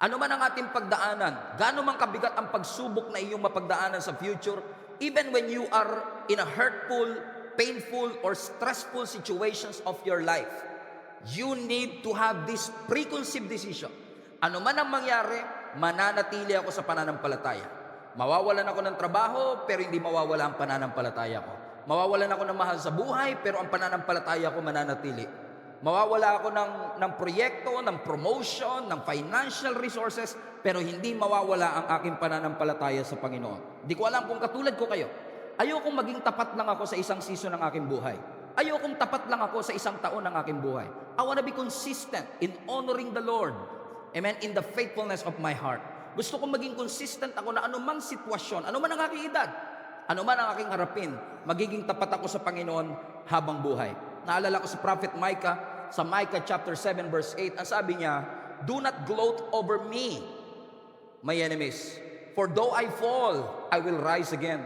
Ano man ang ating pagdaanan, gaano man kabigat ang pagsubok na iyong mapagdaanan sa future, even when you are in a hurtful, painful, or stressful situations of your life, you need to have this preconceived decision. Ano man ang mangyari, mananatili ako sa pananampalataya. Mawawalan ako ng trabaho, pero hindi mawawala ang pananampalataya ko. Mawawalan ako ng mahal sa buhay, pero ang pananampalataya ko mananatili. Mawawala ako ng proyekto, ng promotion, ng financial resources, pero hindi mawawala ang aking pananampalataya sa Panginoon. Hindi ko alam kung katulad ko kayo. Ayokong maging tapat lang ako sa isang season ng aking buhay. Ayokong tapat lang ako sa isang taon ng aking buhay. I want to be consistent in honoring the Lord. Amen? In the faithfulness of my heart. Gusto kong maging consistent ako na anumang sitwasyon, anuman ang aking edad, anuman ang aking harapin, magiging tapat ako sa Panginoon habang buhay. Naalala ko si Prophet Micah, sa Micah chapter 7 verse 8, ang sabi niya, "Do not gloat over me, my enemies. For though I fall, I will rise again.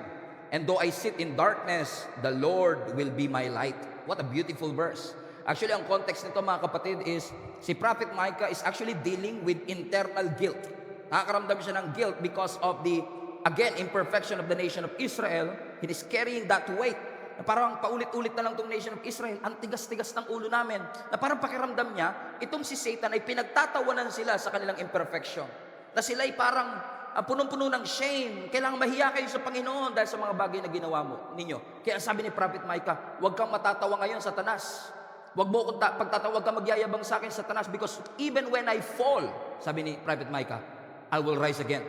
And though I sit in darkness, the Lord will be my light." What a beautiful verse. Actually, ang context nito mga kapatid is, si Prophet Micah is actually dealing with internal guilt. Nakakaramdam siya ng guilt because of the, again, imperfection of the nation of Israel. He is carrying that weight. Na parang paulit-ulit na lang itong nation of Israel, ang tigas-tigas ng ulo namin, na parang pakiramdam niya, itong si Satan ay pinagtatawanan sila sa kanilang imperfection. Na sila ay parang punong-puno ng shame, kailangan mahiya kayo sa Panginoon dahil sa mga bagay na ginawa ninyo. Kaya sabi ni Prophet Micah, huwag kang matatawa ngayon, Satanas. Huwag mo akong pagtatawa, huwag kang magyayabang sa akin, Satanas, because even when I fall, sabi ni Prophet Micah, I will rise again.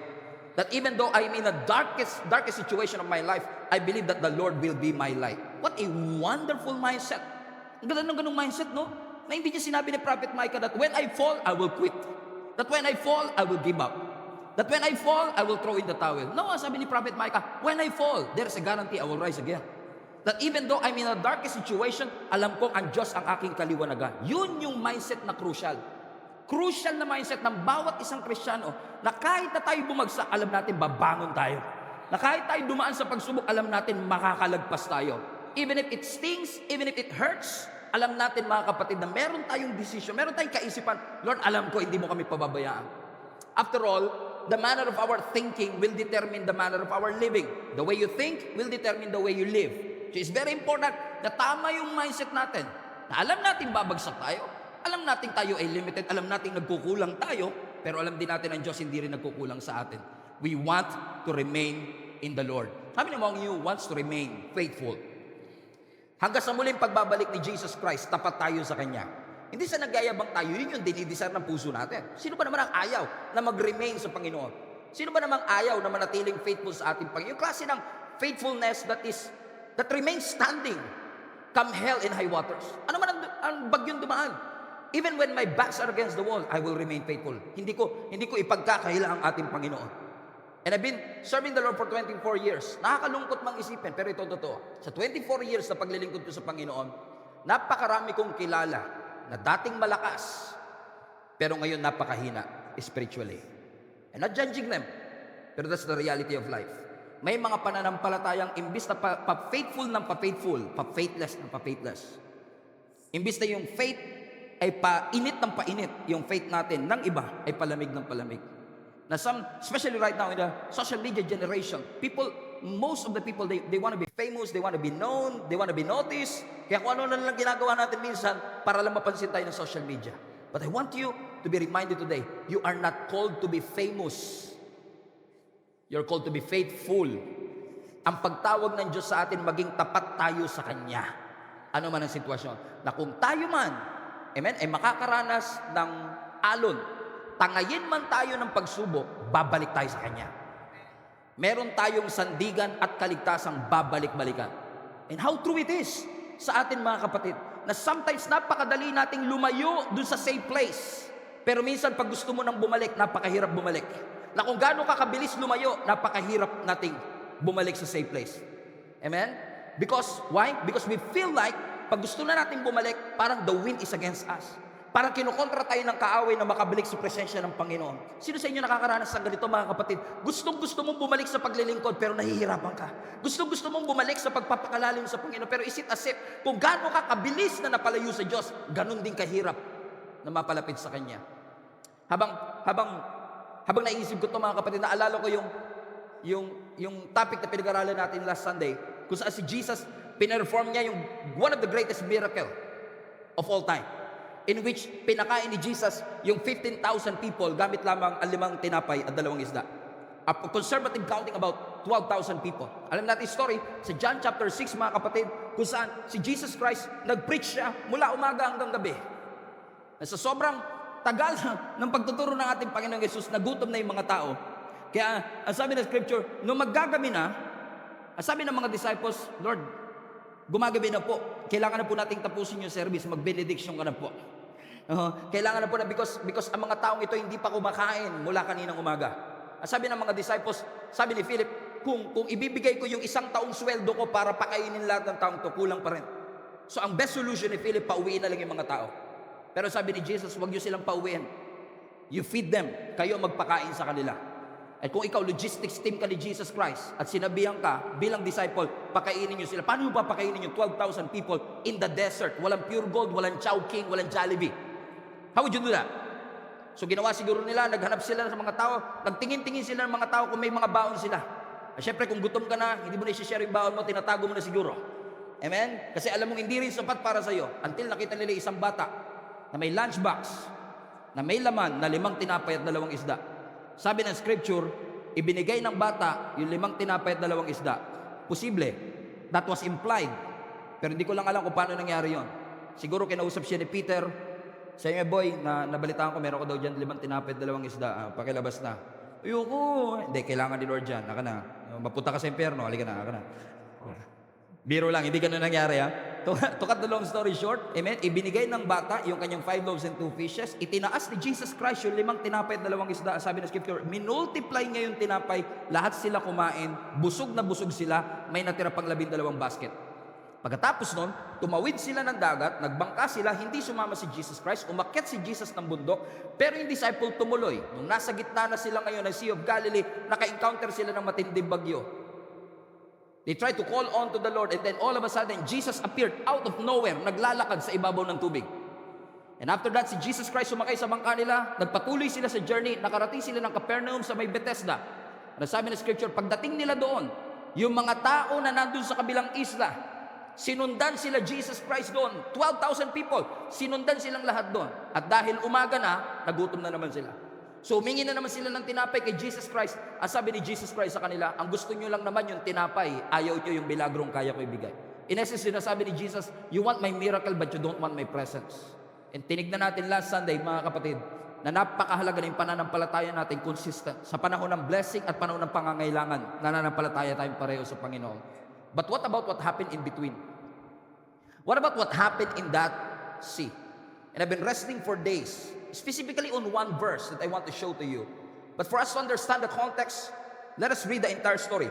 That even though I'm in the darkest situation of my life, I believe that the Lord will be my light. What a wonderful mindset. Ang ganda ng ganung mindset, no? Na hindi niya sinabi ni Prophet Micah that when I fall, I will quit. That when I fall, I will give up. That when I fall, I will throw in the towel. No, sabi ni Prophet Micah, when I fall, there's a guarantee I will rise again. That even though I'm in the darkest situation, alam ko ang Diyos ang aking kaliwanagan. Yun yung mindset na crucial. Crucial na mindset ng bawat isang Kristiyano na kahit na tayo bumagsak, alam natin babangon tayo. Na kahit tayo dumaan sa pagsubok, alam natin makakalagpas tayo. Even if it stings, even if it hurts, alam natin mga kapatid na meron tayong decision, meron tayong kaisipan, Lord, alam ko hindi mo kami pababayaan. After all, the manner of our thinking will determine the manner of our living. The way you think will determine the way you live. So it's very important na tama yung mindset natin. Na alam natin babagsak tayo. Alam natin tayo ay limited, alam natin nagkukulang tayo, pero alam din natin ang Diyos hindi rin nagkukulang sa atin. We want to remain in the Lord. How many among you wants to remain faithful? Hanggang sa muling pagbabalik ni Jesus Christ, tapat tayo sa Kanya. Hindi sa nagyayabang tayo, yun yung dinidesire ng puso natin. Sino ba naman ang ayaw na mag-remain sa Panginoon? Sino ba namang ayaw na manatiling faithful sa ating Panginoon? Yung klase ng faithfulness that remains standing, come hell and high waters. Ano man ang bagyong dumaan? Even when my backs are against the wall, I will remain faithful. Hindi ko ipagkakaila ang ating Panginoon. And I've been serving the Lord for 24 years. Nakakalungkot mang isipin, pero ito totoo. Sa 24 years na paglilingkod ko sa Panginoon, napakarami kong kilala na dating malakas, pero ngayon napakahina spiritually. I'm not judging them, pero that's the reality of life. May mga pananampalatayang imbis na pa-faithful ng pa-faithful, pa-faithless ng pa-faithless. Imbis na yung faith ay painit ng painit, yung faith natin ng iba ay palamig ng palamig. Na especially right now in the social media generation, most of the people, they want to be famous, they want to be known, they want to be noticed. Kaya kung ano na lang ginagawa natin minsan para lang mapansin tayo ng social media. But I want you to be reminded today, you are not called to be famous. You're called to be faithful. Ang pagtawag ng Diyos sa atin, maging tapat tayo sa Kanya. Ano man ang sitwasyon. Na kung tayo man, amen, ay makakaranas ng alon. Tangayin man tayo ng pagsubok, babalik tayo sa Kanya. Meron tayong sandigan at kaligtasang babalik-balikan. And how true it is sa atin mga kapatid, na sometimes napakadali nating lumayo dun sa safe place. Pero minsan pag gusto mo nang bumalik, napakahirap bumalik. Na kung gaano kakabilis lumayo, napakahirap nating bumalik sa safe place. Amen? Because, why? Because we feel like pag gusto na natin bumalik, parang the wind is against us. Parang kinukontra tayo ng kaaway na makabalik sa presensya ng Panginoon. Sino sa inyo nakakaranas ng ganito mga kapatid? Gustong-gusto mong bumalik sa paglilingkod pero nahihirapan ka. Gustong-gusto mong bumalik sa pagpapakalalim sa Panginoon pero is it as if kung gaano ka kabilis na napalayo sa Diyos, ganun din kahirap na mapalapit sa Kanya. Habang Habang naisip ko ito mga kapatid, naalala ko yung topic na pinag-aralan natin last Sunday, kung saan si Jesus, pinerform niya yung one of the greatest miracle of all time, in which pinakain ni Jesus yung 15,000 people gamit lamang ang 5 tinapay at 2 isda. A conservative counting about 12,000 people. Alam natin yung story sa John chapter 6 mga kapatid, kung saan si Jesus Christ nag-preach siya mula umaga hanggang gabi. Sa sobrang tagal ng pagtuturo ng ating Panginoong Jesus, nagutom na yung mga tao. Kaya ang sabi ng scripture, nung maggagabi na, ang sabi ng mga disciples, Lord, gumagabi na po. Kailangan na po nating tapusin yung service. Mag-benediction ka na po. Kailangan na po na because ang mga taong ito hindi pa kumakain mula kaninang umaga. Ang sabi ng mga disciples, sabi ni Philip, kung ibibigay ko yung 1 taong sweldo ko para pakainin lahat ng taong to, kulang pa rin. So ang best solution ni Philip, pauwiin na lang yung mga tao. Pero sabi ni Jesus, huwag nyo silang pauwiin. You feed them. Kayo magpakain sa kanila. At kung ikaw logistics team ka ni Jesus Christ at sinabihan ka bilang disciple, pakainin nyo sila. Paano ba pakainin yung 12,000 people in the desert? Walang Pure Gold, walang Chowking, walang Jollibee. How would you do that? So ginawa siguro nila, naghanap sila sa mga tao, nagtingin-tingin sila ng mga tao kung may mga baon sila. At syempre kung gutom ka na, hindi mo na i-share yung baon mo, tinatago mo na siguro. Amen? Kasi alam mong hindi rin sapat para sa'yo. Until nakita nila isang bata na may lunchbox, na may laman na 5 tinapay at 2 isda. Sabi ng scripture, ibinigay ng bata yung 5 tinapay at 2 isda. Posible, that was implied. Pero hindi ko lang alam kung paano nangyari yon. Siguro kinausap siya ni Peter, sa inyo boy, nabalitaan ko, meron ko daw dyan 5 tinapay at 2 isda. Pakilabas na. Ayoko. Hindi, kailangan ni Lord dyan. Naka na. Mapunta ka sa impyerno. Halika na, na. Biro lang, hindi ganun nangyari ha. To cut the long story short, amen, ibinigay ng bata yung kanyang 5 loaves and 2 fishes, itinaas ni Jesus Christ yung 5 tinapay at 2 isda. Sabi ng scripture, minultiply niya yung tinapay, lahat sila kumain, busog na busog sila, may natira pang 12 basket. Pagkatapos nun, tumawid sila ng dagat, nagbangka sila, hindi sumama si Jesus Christ, umakyat si Jesus ng bundok, pero yung disciple tumuloy. Nung nasa gitna na sila ngayon ng Sea of Galilee, naka-encounter sila ng matinding bagyo. They tried to call on to the Lord, and then all of a sudden, Jesus appeared out of nowhere, naglalakad sa ibabaw ng tubig. And after that, si Jesus Christ sumakay sa bangka nila, nagpatuloy sila sa journey, nakarating sila ng Capernaum sa may Bethesda. Ano sabi ng scripture, pagdating nila doon, yung mga tao na nandun sa kabilang isla, sinundan sila Jesus Christ doon. 12,000 people, sinundan silang lahat doon. At dahil umaga na, nagutom na naman sila. So humingi na naman sila ng tinapay kay Jesus Christ. Ang sabi ni Jesus Christ sa kanila, ang gusto nyo lang naman yung tinapay, ayaw nyo yung milagrong kaya ko ibigay. In essence, sinasabi ni Jesus, you want my miracle but you don't want my presence. And tinignan natin last Sunday, mga kapatid, na napakahalaga na yung pananampalataya natin consistent. Sa panahon ng blessing at panahon ng pangangailangan, nananampalataya tayong pareho sa Panginoon. But what about what happened in between? What about what happened in that sea? And I've been wrestling for days, specifically on one verse that I want to show to you. But for us to understand the context, let us read the entire story.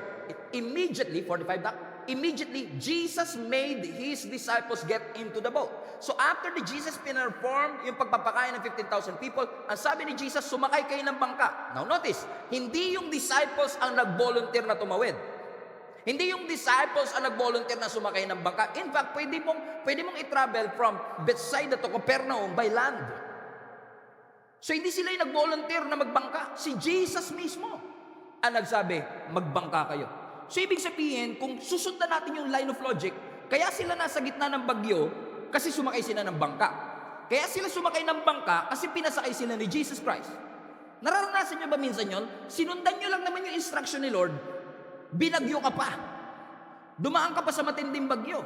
Immediately, 45, immediately, Jesus made his disciples get into the boat. So after the Jesus performed yung pagpapakain ng 15,000 people, ang sabi ni Jesus, sumakay kayo ng bangka. Now notice, hindi yung disciples ang nag-volunteer na tumawid. Hindi yung disciples ang nag-volunteer na sumakay ng bangka. In fact, pwede mong i-travel from Bethsaida to Capernaum by land. So hindi sila yung nag-volunteer na magbangka. Si Jesus mismo ang nagsabi, magbangka kayo. So ibig sabihin, kung susundan natin yung line of logic, kaya sila nasa gitna ng bagyo kasi sumakay sila ng bangka. Kaya sila sumakay ng bangka kasi pinasakay sila ni Jesus Christ. Nararanasan nyo ba minsan yun? Sinundan nyo lang naman yung instruction ni Lord, binagyo ka pa. Dumaan ka pa sa matinding bagyo.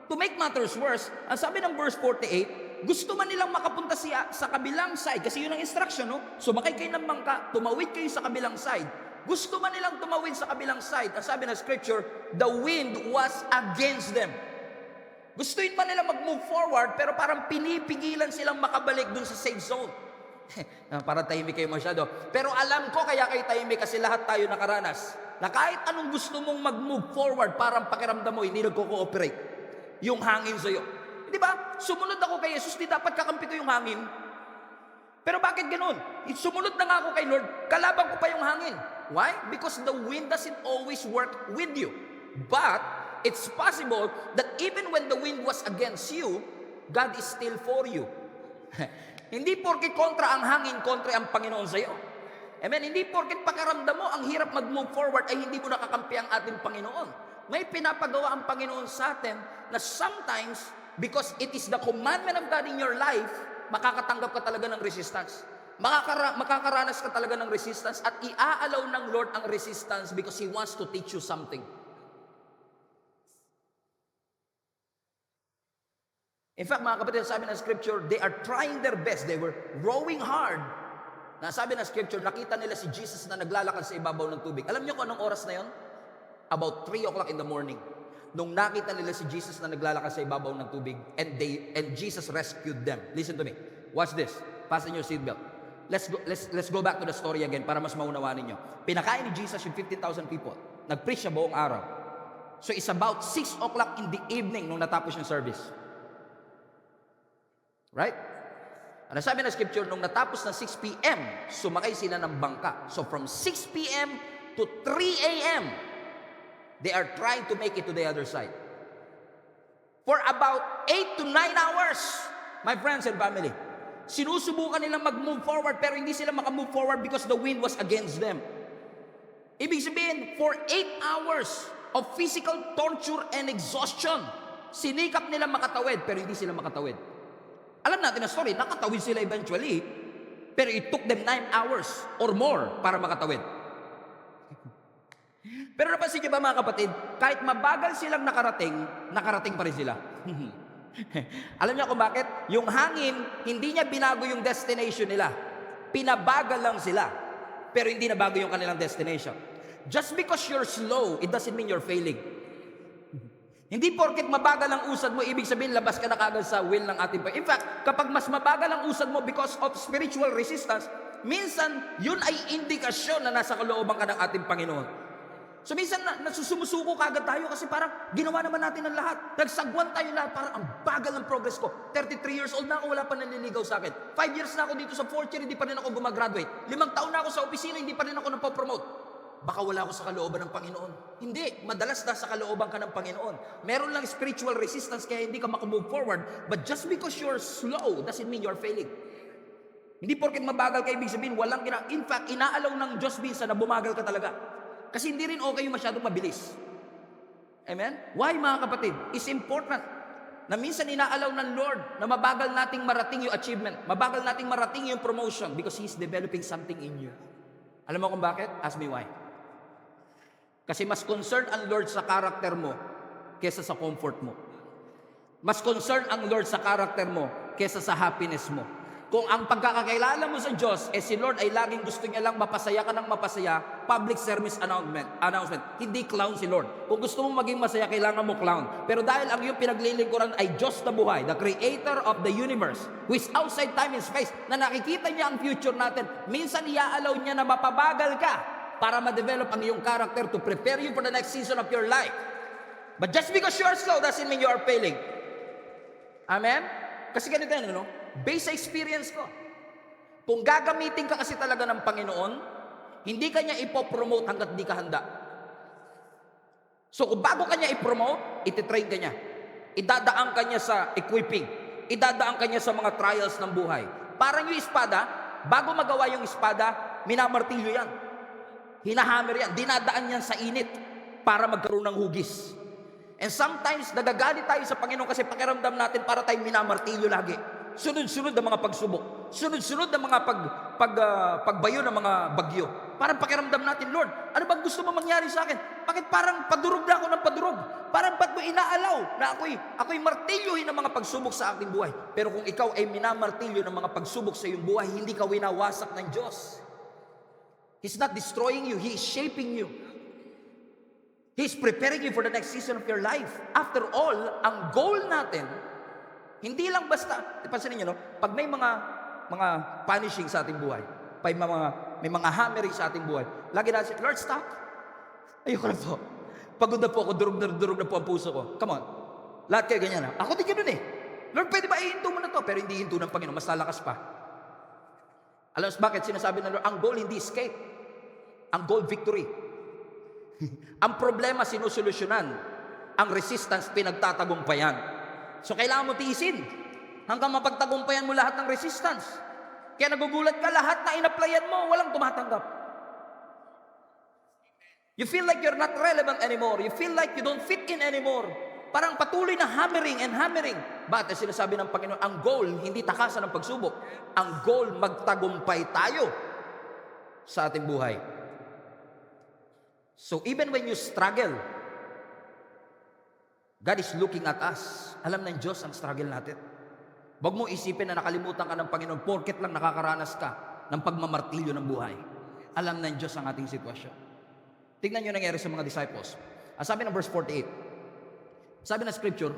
To make matters worse, ang sabi ng verse 48, gusto man nilang makapunta siya sa kabilang side, kasi yun ang instruction, no? Sumakay kayo ng bangka, tumawid kayo sa kabilang side. Gusto man nilang tumawid sa kabilang side, ang sabi ng scripture, the wind was against them. Gustuin man nilang mag-move forward, pero parang pinipigilan silang makabalik dun sa safe zone. Para tahimik kayo masyado. Pero alam ko kaya kayo tahimik kasi lahat tayo nakaranas na kahit anong gusto mong mag-move forward, parang pakiramdam mo, hindi nagko-cooperate yung hangin sa'yo. Di ba? Sumunod ako kay Jesus, di dapat kakampi ko yung hangin. Pero bakit ganun? Sumunod na nga ako kay Lord, kalaban ko pa yung hangin. Why? Because the wind doesn't always work with you. But it's possible that even when the wind was against you, God is still for you. Hindi porke kontra ang hangin, kontra ang Panginoon sa'yo. Amen? Hindi porket pakiramdam mo, ang hirap mag-move forward ay hindi mo nakakampi ang ating Panginoon. May pinapagawa ang Panginoon sa atin na sometimes, because it is the commandment of God in your life, makakatanggap ka talaga ng resistance. Makakaranas ka talaga ng resistance at iaalaw ng Lord ang resistance because He wants to teach you something. In fact, mga kapatid, sabi ng scripture, they are trying their best. They were rowing hard. Nasabi ng scripture, nakita nila si Jesus na naglalakad sa ibabaw ng tubig. Alam niyo kung anong oras na yon? About 3 o'clock in the morning. Nung nakita nila si Jesus na naglalakad sa ibabaw ng tubig, and Jesus rescued them. Listen to me. Watch this. Fasten your seatbelt. Let's go back to the story again para mas maunawaan ninyo. Pinakain ni Jesus yung 15,000 people. Nag-preach siya buong araw. So it's about 6 o'clock in the evening nung natapos yung service. Right? Ano sabi ng scripture, nung natapos ng 6 p.m., sumakay sila ng bangka. So from 6 p.m. to 3 a.m., they are trying to make it to the other side. For about 8 to 9 hours, my friends and family, sinusubukan nilang mag-move forward pero hindi sila makamove forward because the wind was against them. Ibig sabihin, for 8 hours of physical torture and exhaustion, sinikap nila makatawid pero hindi sila makatawid. Alam natin ang story, nakatawid sila eventually, pero it took them 9 hours or more para makatawid. Pero napansin niyo ba mga kapatid, kahit mabagal silang nakarating pa rin sila. Alam niyo kung bakit? Yung hangin, hindi niya binago yung destination nila. Pinabagal lang sila, pero hindi na bago yung kanilang destination. Just because you're slow, it doesn't mean you're failing. Hindi porket mabagal ang usad mo, ibig sabihin labas ka na kagad sa will ng ating Panginoon. In fact, kapag mas mabagal ang usad mo because of spiritual resistance, minsan yun ay indikasyon na nasa kalooban ka ng ating Panginoon. So minsan nasusumusuko kagad tayo kasi parang ginawa naman natin ang lahat. Nagsagwan tayo lahat, parang ang bagal ng progress ko. 33 years old na ako, wala pa nanliligaw sa akin. 5 years na ako dito sa 4th year, hindi pa rin ako gumagraduate. 5 taon na ako sa opisina, hindi pa rin ako napopromote. Baka wala ako sa kalooban ng Panginoon. Hindi, madalas nasa kalooban ka ng Panginoon. Meron lang spiritual resistance kaya hindi ka makamove forward. But just because you're slow doesn't mean you're failing. Hindi porket mabagal ka, ibig sabihin walang in fact, inaalaw ng Diyos minsan na bumagal ka talaga. Kasi hindi rin okay yung masyadong mabilis. Amen? Why mga kapatid? It's important na minsan inaalaw ng Lord na mabagal nating marating yung achievement. Mabagal nating marating yung promotion because He's developing something in you. Alam mo kung bakit? Ask me why. Kasi mas concerned ang Lord sa karakter mo kesa sa comfort mo. Mas concerned ang Lord sa karakter mo kesa sa happiness mo. Kung ang pagkakakilala mo sa Diyos, si Lord ay laging gusto niya lang mapasaya ka ng mapasaya, public service announcement. Hindi clown si Lord. Kung gusto mo maging masaya, kailangan mo clown. Pero dahil ang iyong pinaglilingkuran ay Diyos na buhay, the creator of the universe, who is outside time and space, na nakikita niya ang future natin, minsan iaalaw niya na mapabagal ka para ma-develop ang iyong character to prepare you for the next season of your life. But just because you are slow doesn't mean you are failing. Amen? Kasi ganito yan, no? Based sa experience ko. Kung gagamitin ka kasi talaga ng Panginoon, hindi ka niya ipopromote hanggat di ka handa. So kung bago ka niya ipromote, ititrain ka niya. Idadaan ka niya sa equipping. Idadaan ka niya sa mga trials ng buhay. Parang yung espada, bago magawa yung espada, minamartilyo yan. Hinahammer yan. Dinadaan yan sa init para magkaroon ng hugis. And sometimes, nagagalit tayo sa Panginoon kasi pakiramdam natin para tayong minamartilyo lagi. Sunod-sunod na mga pagsubok. Sunod-sunod na mga pagbayo ng mga bagyo. Parang pakiramdam natin, Lord, ano bang gusto mo mangyari sa akin? Bakit parang padurog na ako ng padurog? Parang ba't mo inaalaw na ako'y martilyohin ng mga pagsubok sa aking buhay? Pero kung ikaw ay minamartilyo ng mga pagsubok sa iyong buhay, hindi ka winawasak ng Diyos. He's not destroying you. He is shaping you. He's preparing you for the next season of your life. After all, ang goal natin, hindi lang basta, pansinin niyo, no? Pag may mga punishing sa ating buhay, may mga hammering sa ating buhay, lagi natin, Lord, stop. Ayoko na po. Pagod na po ako, durog na po ang puso ko. Come on. Lahat kayo ganyan. Ako din ganun eh. Lord, pwede ba ihinto mo na to? Pero hindi hinto ng Panginoon, mas lalakas pa. Alam mo bakit sinasabi ng Lord, ang goal hindi escape. Ang goal, victory. Ang problema, sinusolusyonan. Ang resistance, pinagtatagumpayan. So, kailangan mo tiisin hanggang mapagtagumpayan mo lahat ng resistance. Kaya nagugulat ka, lahat na in-applyan mo, walang tumatanggap. You feel like you're not relevant anymore. You feel like you don't fit in anymore. Parang patuloy na hammering and hammering. Bakit sinasabi ng Panginoon, ang goal, hindi takasan ng pagsubok. Ang goal, magtagumpay tayo sa ating buhay. So even when you struggle, God is looking at us. Alam ng Diyos ang struggle natin. Huwag mo isipin na nakalimutan ka ng Panginoon porket lang nakakaranas ka ng pagmamartilyo ng buhay. Alam ng Diyos ang ating sitwasyon. Tignan nyo nangyari sa mga disciples. Ang sabi ng verse 48, sabi ng scripture,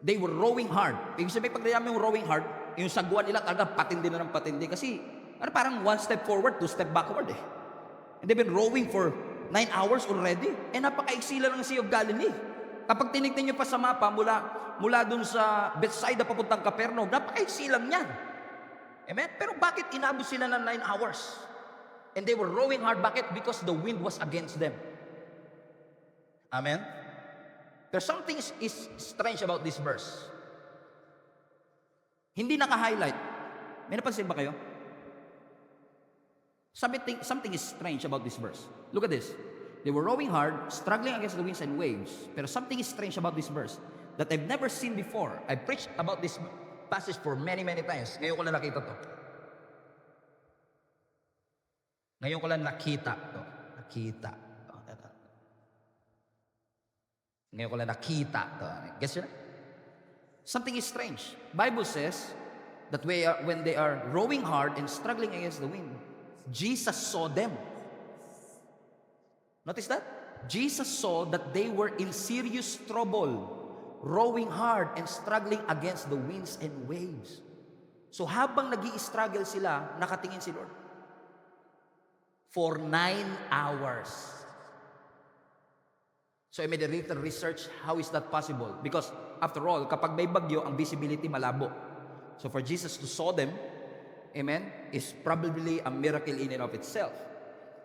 they were rowing hard. Ibig sabihin, pag naman yung rowing hard, yung sagwan nila talaga patindi na ng patindi. Kasi parang one step forward, two step backward eh. And they've been rowing for 9 hours already. Eh napaka-iksila ng Sea of Galilee. Kapag tinignan nyo pa sa mapa, mula dun sa Bethsaida papuntang Capernaum, napaka-iksilang yan. Amen? Pero bakit inabot sila ng 9 hours? And they were rowing hard. Bakit? Because the wind was against them. Amen? There's something is strange about this verse. Hindi naka-highlight. May napansin ba kayo? Something is strange about this verse. Look at this. They were rowing hard, struggling against the winds and waves. Pero something is strange about this verse that I've never seen before. I preached about this passage for many, many times. Ngayon ko lang nakita to. Ngayon ko lang nakita to. Ngayon ko lang nakita to. Guess yun? Something is strange. Bible says that when they are rowing hard and struggling against the wind, Jesus saw them. Notice that? Jesus saw that they were in serious trouble, rowing hard and struggling against the winds and waves. So habang nag-i-struggle sila, nakatingin si Lord. For 9 hours. So I made a little research, how is that possible? Because after all, kapag may bagyo, ang visibility malabo. So for Jesus to saw them, amen, is probably a miracle in and of itself.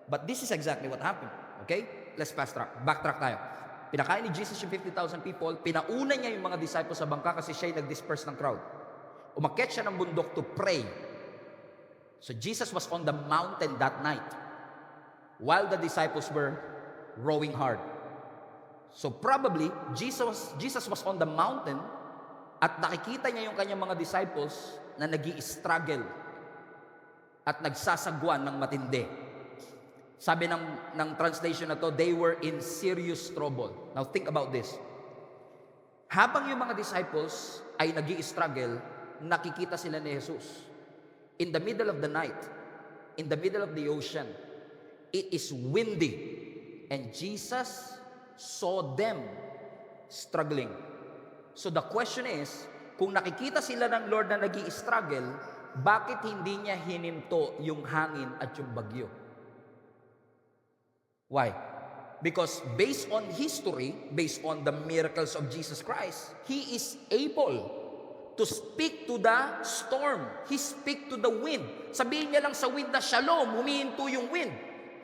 But this is exactly what happened. Okay? Let's backtrack tayo. Pinakain ni Jesus yung 50,000 people, pinauna niya yung mga disciples sa bangka kasi siya yung nag-disperse ng crowd. Umakyat siya ng bundok to pray. So Jesus was on the mountain that night while the disciples were rowing hard. So probably, Jesus was on the mountain at nakikita niya yung kanyang mga disciples na nag-i-struggle at nagsasagwan ng matindi. Sabi ng translation na to, they were in serious trouble. Now think about this. Habang yung mga disciples ay nag-i-struggle, nakikita sila ni Jesus. In the middle of the night, in the middle of the ocean, it is windy, and Jesus saw them struggling. So the question is, kung nakikita sila ng Lord na nag-i-struggle, bakit hindi niya hinimto yung hangin at yung bagyo? Why? Because based on history, based on the miracles of Jesus Christ, He is able to speak to the storm. He speak to the wind. Sabihin niya lang sa wind na shalom, humihinto yung wind.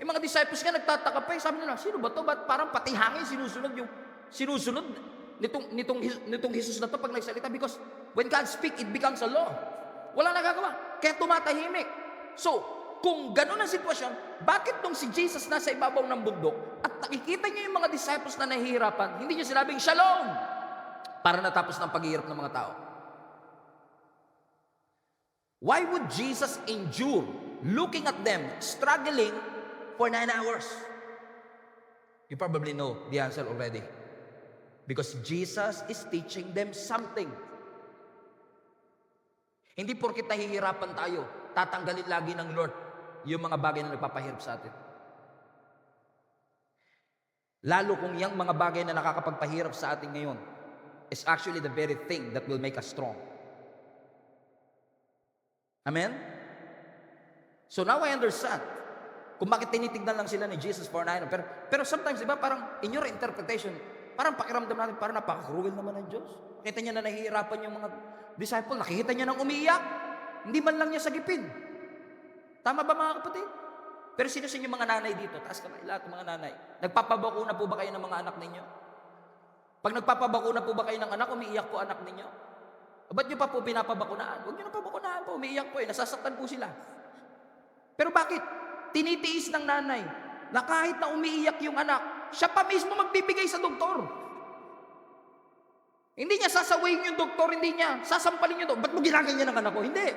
Yung mga disciples nga nagtataka pa, sabi nila, sino ba to? Ba't parang pati hangin sinusunod nitong Jesus na to pag nagsalita? Because when God speak, it becomes a law. Wala nagagawa. Kaya tumatahimik. So, kung gano'n ang sitwasyon, bakit nung si Jesus nasa ibabaw ng bundok at nakikita niya yung mga disciples na nahihirapan, hindi niya sinabing shalom para natapos ng paghihirap ng mga tao? Why would Jesus endure looking at them struggling for 9 hours? You probably know the answer already. Because Jesus is teaching them something. Hindi porkit nahihirapan tayo, tatanggalin lagi ng Lord yung mga bagay na nagpapahirap sa atin. Lalo kung yung mga bagay na nakakapagpahirap sa atin ngayon is actually the very thing that will make us strong. Amen? So now I understand kung bakit tinitignan lang sila ni Jesus for 9 hours. Pero sometimes, diba, parang in your interpretation, parang pakiramdam natin, parang napaka-cruel naman ng Diyos. Nakita niya na nahihirapan yung mga disciple, nakikita niya nang umiiyak. Hindi man lang niya sagipin. Tama ba mga kapatid? Pero sino sa inyo mga nanay dito? Taas kamay, lahat ng mga nanay. Nagpapabakuna po ba kayo ng mga anak ninyo? Pag nagpapabakuna po ba kayo ng anak, umiiyak po anak ninyo? Ba't nyo pa po pinapabakunaan? Huwag nyo na pabakunaan po, umiiyak po nasasaktan po sila. Pero bakit? Tinitiis ng nanay na kahit na umiiyak yung anak, siya pa mismo magbibigay sa doktor. Hindi niya sasawayin yung doktor, hindi niya sasampalin yung doktor. Ba't mo ginaganyan ng anak ko? Hindi.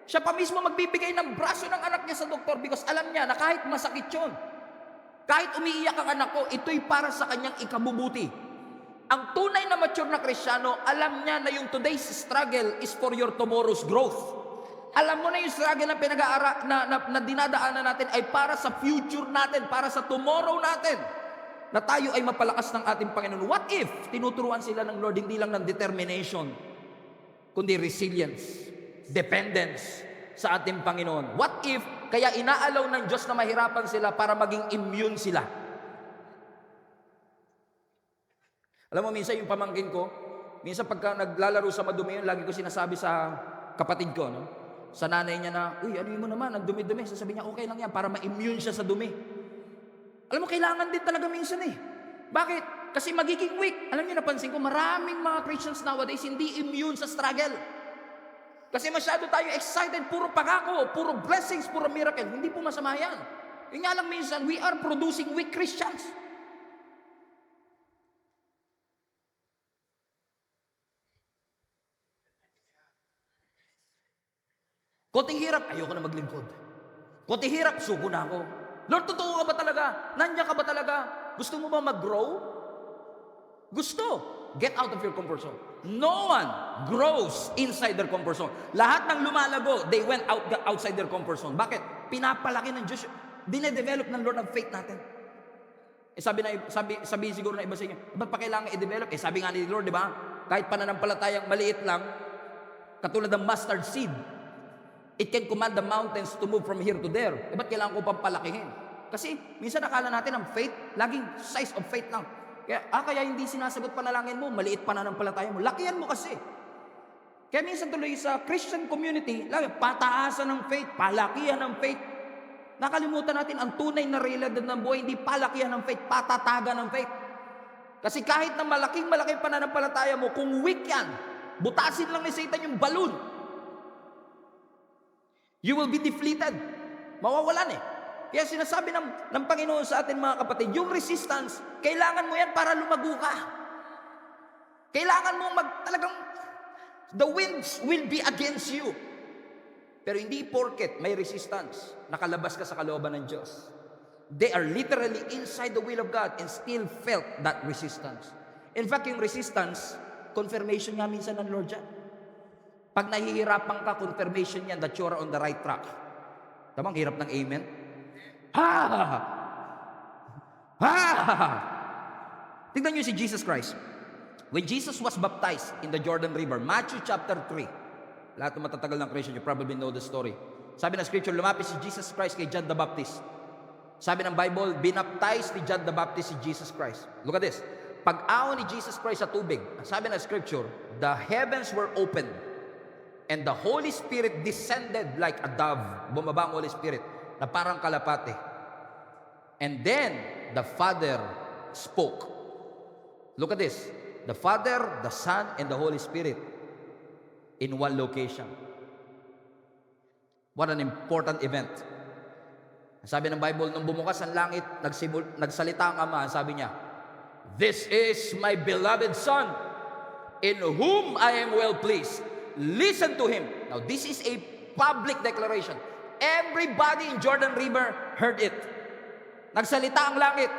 Siya pa mismo magbibigay ng braso ng anak niya sa doktor because alam niya na kahit masakit yun, kahit umiiyak ang anak ko, ito'y para sa kanyang ikabubuti. Ang tunay na mature na Kristiyano, alam niya na yung today's struggle is for your tomorrow's growth. Alam mo na yung struggle na na dinadaanan natin ay para sa future natin, para sa tomorrow natin. Na tayo ay mapalakas ng ating Panginoon. What if tinuturuan sila ng Lord hindi lang ng determination, kundi resilience, dependence sa ating Panginoon? What if kaya inaalaw ng Diyos na mahirapan sila para maging immune sila? Alam mo, minsan yung pamangkin ko, minsan pagka naglalaro sa madumi yun, lagi ko sinasabi sa kapatid ko, no? Sa nanay niya na, uy, ano yun mo naman, ang dumi-dumi. Sasabi niya, okay lang yan, para ma-immune siya sa dumi. Alam mo, kailangan din talaga minsan eh. Bakit? Kasi magiging weak. Alam niyo, napansin ko, maraming mga Christians nowadays hindi immune sa struggle. Kasi masyado tayo excited, puro pangako, puro blessings, puro miracle. Hindi po masama yan. Yung nga lang minsan, we are producing weak Christians. Konting hirap, ayoko na maglingkod. Konting hirap, suko na ako. Lord, totoo ka ba talaga? Nandiyan ka ba talaga? Gusto mo ba mag-grow? Gusto. Get out of your comfort zone. No one grows inside their comfort zone. Lahat ng lumalago, they went outside their comfort zone. Bakit? Pinapalaki ng Diyos. Dinedevelop ng Lord ang faith natin. Sabi siguro na iba sa inyo, ba't pa kailangan i-develop? Sabi nga ni Lord, di ba? Kahit pananampalatayang maliit lang, katulad ng mustard seed, it can command the mountains to move from here to there. Ba't kailangan ko pang palakihin? Kasi minsan akala natin ang faith, laging size of faith lang. Kaya hindi sinasagot panalangin mo, maliit pananampalataya mo. Lakihan mo kasi. Kaya minsan tuloy sa Christian community, lagi pataasan ng faith, palakihan ng faith. Nakalimutan natin ang tunay na realidad ng buhay, hindi palakihan ng faith, patatagan ng faith. Kasi kahit na malaking pananampalataya mo, kung weak yan, butasin lang ni Satan yung balloon. You will be deflated. Mawawalan eh. Kaya sinasabi ng Panginoon sa atin mga kapatid, yung resistance, kailangan mo yan para lumago ka. Kailangan mo talagang, the winds will be against you. Pero hindi porket may resistance, nakalabas ka sa kalooban ng Diyos. They are literally inside the will of God and still felt that resistance. In fact, yung resistance, confirmation nga minsan ng Lord dyan. Pag nahihirapan ka, confirmation yan that you're on the right track. Tamang hirap ng amen? Ha! Ha! Tignan nyo si Jesus Christ. When Jesus was baptized in the Jordan River, Matthew chapter 3, lahat ng matatagal ng Christian, you probably know the story. Sabi ng scripture, lumapit si Jesus Christ kay John the Baptist. Sabi ng Bible, binaptize ni John the Baptist si Jesus Christ. Look at this. Pag-aon ni Jesus Christ sa tubig, sabi ng scripture, the heavens were opened. And the Holy Spirit descended like a dove. Bumaba ang Holy Spirit na parang kalapate. And then, the Father spoke. Look at this. The Father, the Son, and the Holy Spirit in one location. What an important event. Sabi ng Bible, nung bumukas ang langit, nagsalita ang Ama, sabi niya, "This is my beloved Son, in whom I am well pleased. Listen to Him." Now, this is a public declaration. Everybody in Jordan River heard it. Nagsalita ang langit.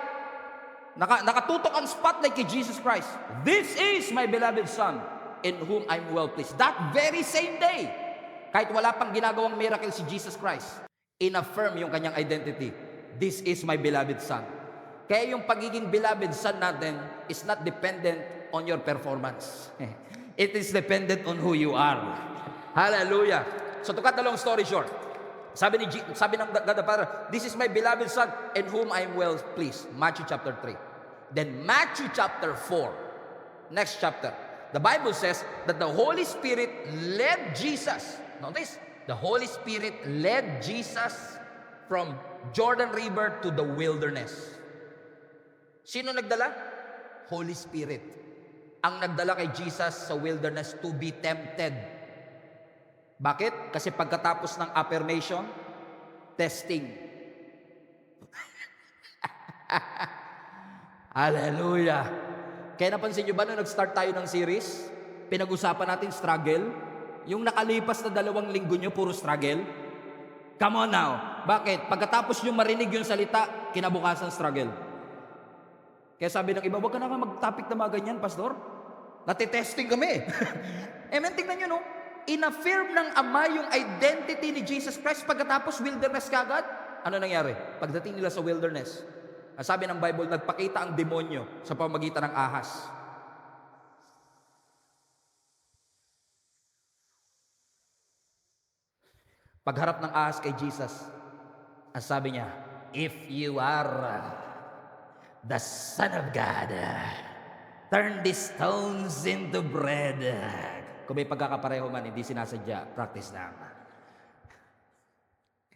Nakatutok ang spotlight kay Jesus Christ. "This is my beloved Son, in whom I'm well pleased." That very same day, kahit wala pang ginagawang miracle si Jesus Christ, in-affirm yung kanyang identity. This is my beloved Son. Kaya yung pagiging beloved Son natin is not dependent on your performance. It is dependent on who you are. Hallelujah. So to cut the long story short, sabi ng God the Father, "This is my beloved Son, in whom I am well pleased." Matthew chapter 3. Then Matthew chapter 4, next chapter, the Bible says that the Holy Spirit led Jesus. Notice, the Holy Spirit led Jesus from Jordan River to the wilderness. Sino nagdala? Holy Spirit. ang nagdala kay Jesus sa wilderness to be tempted. Bakit? Kasi pagkatapos ng affirmation, testing. Hallelujah! Kaya napansin nyo ba nung nag-start tayo ng series, pinag-usapan natin struggle? Yung nakalipas na 2 linggo nyo, puro struggle? Come on now. Bakit? Pagkatapos nyo marinig yung salita, kinabukasan struggle. Kaya sabi ng iba, wag ka na nga mag-topic na mga ganyan, Pastor. Natitesting kami. Amen, tingnan nyo, no? In-affirm ng Ama yung identity ni Jesus Christ pagkatapos wilderness kagad. Ano nangyari? Pagdating nila sa wilderness, ang sabi ng Bible, nagpakita ang demonyo sa pamamagitan ng ahas. Pagharap ng ahas kay Jesus, ang sabi niya, if you are the Son of God, turn these stones into bread. Kung may pagkakapareho man, hindi sinasadya, practice lang.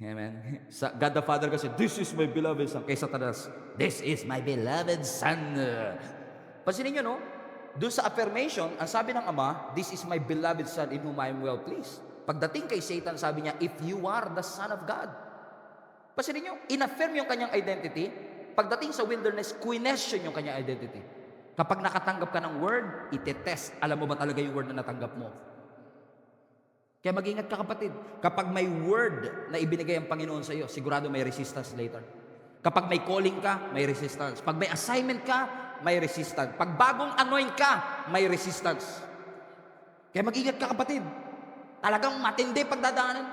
Amen. God the Father kasi, this is my beloved Son. Kay Satanas, this is my beloved Son. Pansinin nyo, no? Doon sa affirmation, ang sabi ng Ama, this is my beloved Son in whom I am well pleased. Pagdating kay Satan, sabi niya, if you are the Son of God. Pansinin nyo, in-affirm yung kanyang identity. Pagdating sa wilderness, question yung kanyang identity. Kapag nakatanggap ka ng word, itetest. Alam mo ba talaga yung word na natanggap mo? Kaya mag-ingat ka, kapatid. Kapag may word na ibinigay ang Panginoon sa iyo, sigurado may resistance later. Kapag may calling ka, may resistance. Pag may assignment ka, may resistance. Pag bagong anoint ka, may resistance. Kaya mag-ingat ka, kapatid. Talagang matindi pagdadaanan.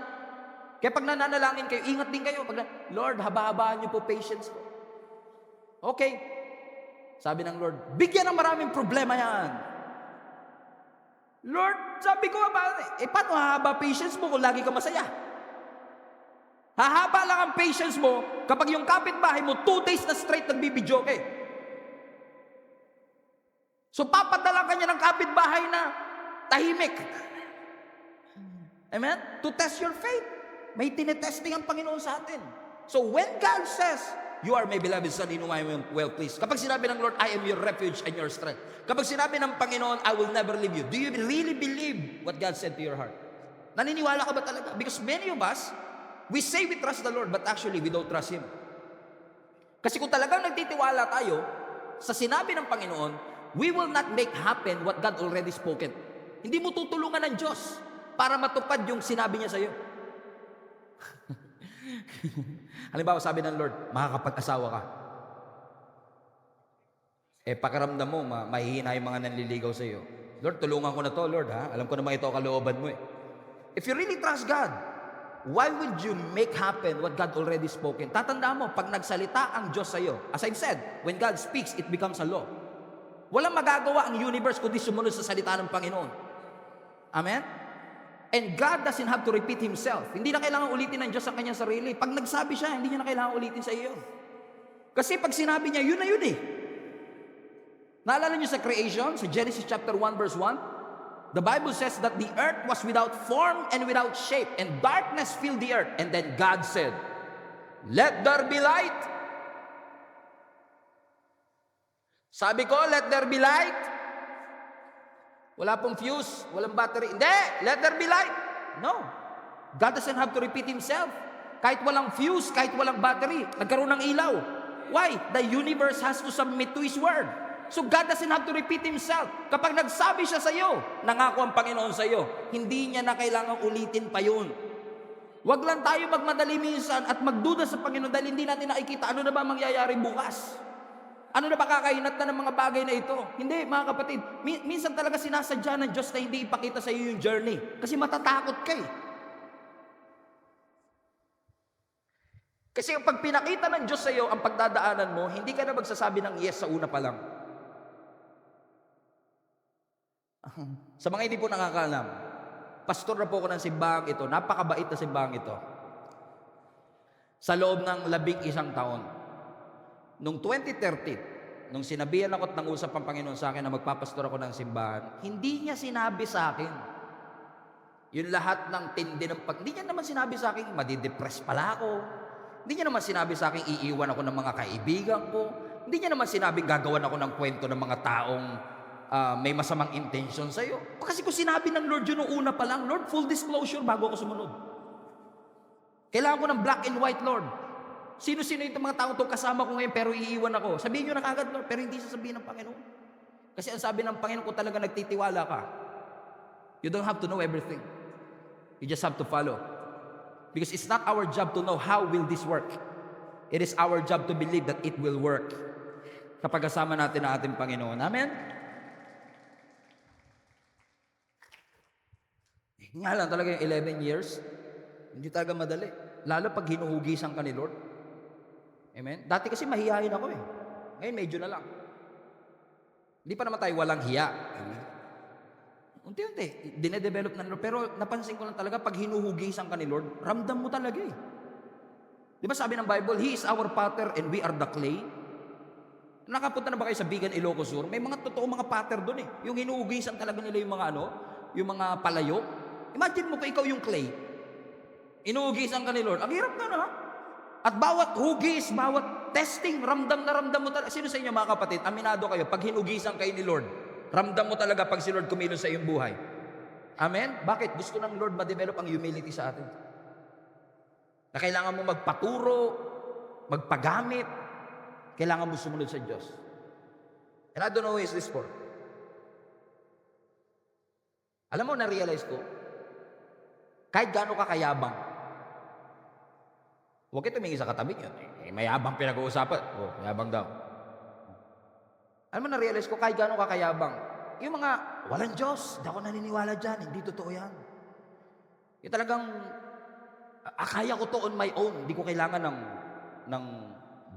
Kaya pag nananalangin kayo, ingat din kayo. Lord, haba-habaan niyo po patience ko. Okay. Sabi ng Lord, bigyan ng maraming problema yan. Lord, sabi ko, paano hahaba patience mo kung lagi ka masaya? Hahaba lang ang patience mo kapag yung kapitbahay mo 2 days na straight nagbibidyoke. So papadala ka niya ng kapitbahay na tahimik. Amen? To test your faith. May tinetesting ang Panginoon sa atin. So when God says, you are my beloved Son in whom I am well pleased. Kapag sinabi ng Lord, I am your refuge and your strength. Kapag sinabi ng Panginoon, I will never leave you. Do you really believe what God said to your heart? Naniniwala ka ba talaga? Because many of us, we say we trust the Lord, but actually we don't trust Him. Kasi kung talagang nagtitiwala tayo sa sinabi ng Panginoon, we will not make happen what God already spoken. Hindi mo tutulungan ng Diyos para matupad yung sinabi niya sa iyo. Halimbawa, sabi ng Lord, makakapag-asawa ka. Pakiramdam mo, mahihina yung mga nanliligaw sa iyo. Lord, tulungan ko na to, Lord, ha? Alam ko naman ito kalooban mo, eh. If you really trust God, why would you make happen what God already spoken? Tatandaan mo, pag nagsalita ang Diyos sa iyo, as I've said, when God speaks, it becomes a law. Walang magagawa ang universe kundi sumunod sa salita ng Panginoon. Amen? And God doesn't have to repeat Himself. Hindi na kailangan ulitin ng Diyos ang kanyang sarili. Pag nagsabi siya, hindi niya na kailangan ulitin sa iyo. Kasi pag sinabi niya, yun na yun, eh. Naalala niyo sa creation, sa Genesis chapter 1 verse 1? The Bible says that the earth was without form and without shape, and darkness filled the earth. And then God said, let there be light. Sabi ko, let there be light. Wala pong fuse, walang battery. Hindi, let there be light. No. God doesn't have to repeat Himself. Kahit walang fuse, kahit walang battery, nagkaroon ng ilaw. Why? The universe has to submit to His word. So God doesn't have to repeat Himself. Kapag nagsabi siya sa iyo, nangako ang Panginoon sa iyo, hindi niya na kailangang ulitin pa yun. Huwag lang tayo magmadali minsan at magduda sa Panginoon dahil hindi natin nakikita ano na ba mangyayari bukas. Ano na ba kakahinat na ng mga bagay na ito? Hindi, mga kapatid. Minsan talaga sinasadya ng Diyos na hindi ipakita sa iyo yung journey. Kasi matatakot ka, eh. Kasi pag pinakita ng Diyos sa iyo ang pagdadaanan mo, hindi ka na magsasabi ng yes sa una pa lang. Sa mga hindi po nakakaalam, pastor na po ako ng simbahang ito, napakabait na simbahang ito. Sa loob ng 11 taon, noong 2013, nung sinabihan ako at nangusap ang Panginoon sa akin na magpapastor ako ng simbahan, hindi niya sinabi sa akin yung lahat ng tindi ng hindi niya naman sinabi sa akin, madidepress pala ako. Hindi niya naman sinabi sa akin, iiwan ako ng mga kaibigan ko. Hindi niya naman sinabi, gagawan ako ng kwento ng mga taong may masamang intention sa'yo. Kasi kung sinabi ng Lord yun nung una pa lang, Lord, full disclosure bago ako sumunod. Kailangan ko ng black and white, Lord. Sino-sino yung mga taong itong kasama ko ngayon pero iiwan ako? Sabihin nyo na kagad, Lord, pero hindi sasabihin ng Panginoon. Kasi ang sabi ng Panginoon, kung talaga nagtitiwala ka, you don't have to know everything. You just have to follow. Because it's not our job to know how will this work. It is our job to believe that it will work. Kapag kasama natin ang ating Panginoon. Amen? Nga lang talaga yung 11 years, hindi talaga madali. Lalo pag hinuhugisan ka ni Lord. Amen? Dati kasi mahihayin ako eh. Ngayon medyo na lang. Hindi pa naman tayo walang hiya. Amen? Unti-unti, dinedevelop na Lord. Pero napansin ko lang talaga, pag hinuhugisan ka ni Lord, ramdam mo talaga eh. Di ba sabi ng Bible, He is our potter and we are the clay? Nakapunta na ba kayo sa Bigan, Ilocos Sur? May mga totoo mga patter doon eh. Yung hinuhugisan talaga nila yung mga yung mga palayok. Imagine mo kung ikaw yung clay. Inuhugisan ka ni Lord. Ang hirap na. At bawat hugis, bawat testing, ramdam na ramdam mo talaga. Sino sa inyo mga kapatid, aminado kayo, pag hinugisan kayo ni Lord, ramdam mo talaga pag si Lord kumilos sa iyong buhay. Amen? Bakit? Gusto ng Lord ma-develop ang humility sa atin. Na kailangan mo magpaturo, magpagamit, kailangan mo sumunod sa Diyos. And I don't know who is this for. Alam mo, na-realize ko, kahit gaano ka kayabang, huwag kayo tumingin sa katabi niyo. Mayabang pinag-uusapan. Mayabang daw. Alam mo, na-realize ko, kahit gaano ka kayabang, yung mga, walang Diyos, hindi ako naniniwala dyan, hindi totoo yan. Yung talagang, kaya ko to on my own, hindi ko kailangan ng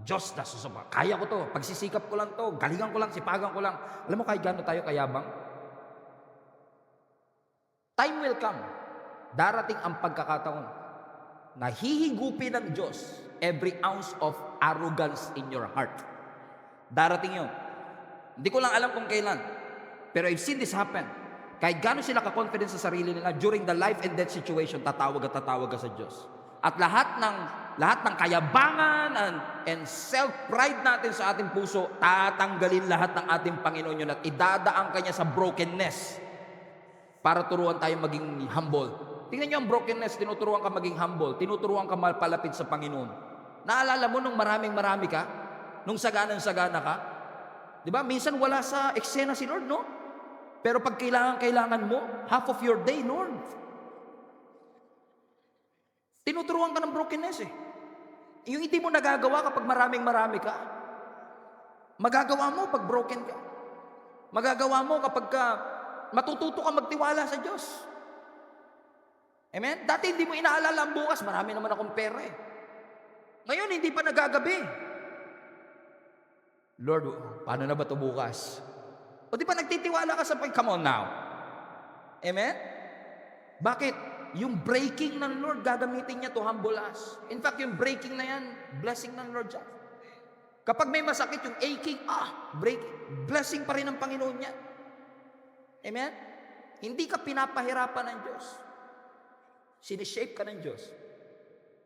Diyos na susuma. Kaya ko to, pagsisikap ko lang to, galingan ko lang, sipagan ko lang. Alam mo, kahit gaano tayo kayabang, time will come, darating ang pagkakataon na hihigupin ng Diyos every ounce of arrogance in your heart. Darating yun. Hindi ko lang alam kung kailan. Pero I've seen this happen. Kahit gano'n sila ka-confidence sa sarili nila, during the life and death situation, tatawag ka sa Diyos. At lahat ng kayabangan and self-pride natin sa ating puso, tatanggalin lahat ng ating Panginoon yun at idadaan kanya sa brokenness para turuan tayo maging humble. Tingnan niyo ang brokenness, tinuturuan ka maging humble, tinuturuan ka malapit sa Panginoon. Naalala mo nung marami ka? Nung sagana ka? Di ba? Minsan wala sa eksena si Lord, no? Pero pag kailangan mo, half of your day, Lord. Tinuturuan ka ng brokenness eh. Yung hindi mo nagagawa kapag marami ka. Magagawa mo pag broken ka. Magagawa mo kapag matututo ka magtiwala sa Diyos. Amen? Dati hindi mo inaalala ang bukas, marami naman akong pera eh. Ngayon, hindi pa nagagabi. Lord, paano na ba ito bukas? O di ba nagtitiwala ka sa come on now? Amen? Bakit? Yung breaking ng Lord, gagamitin niya to humble us. In fact, yung breaking na yan, blessing ng Lord siya. Kapag may masakit, yung aching, breaking, blessing pa rin ng Panginoon niya. Amen? Hindi ka pinapahirapan ng Diyos. Sinishape ka ng Diyos.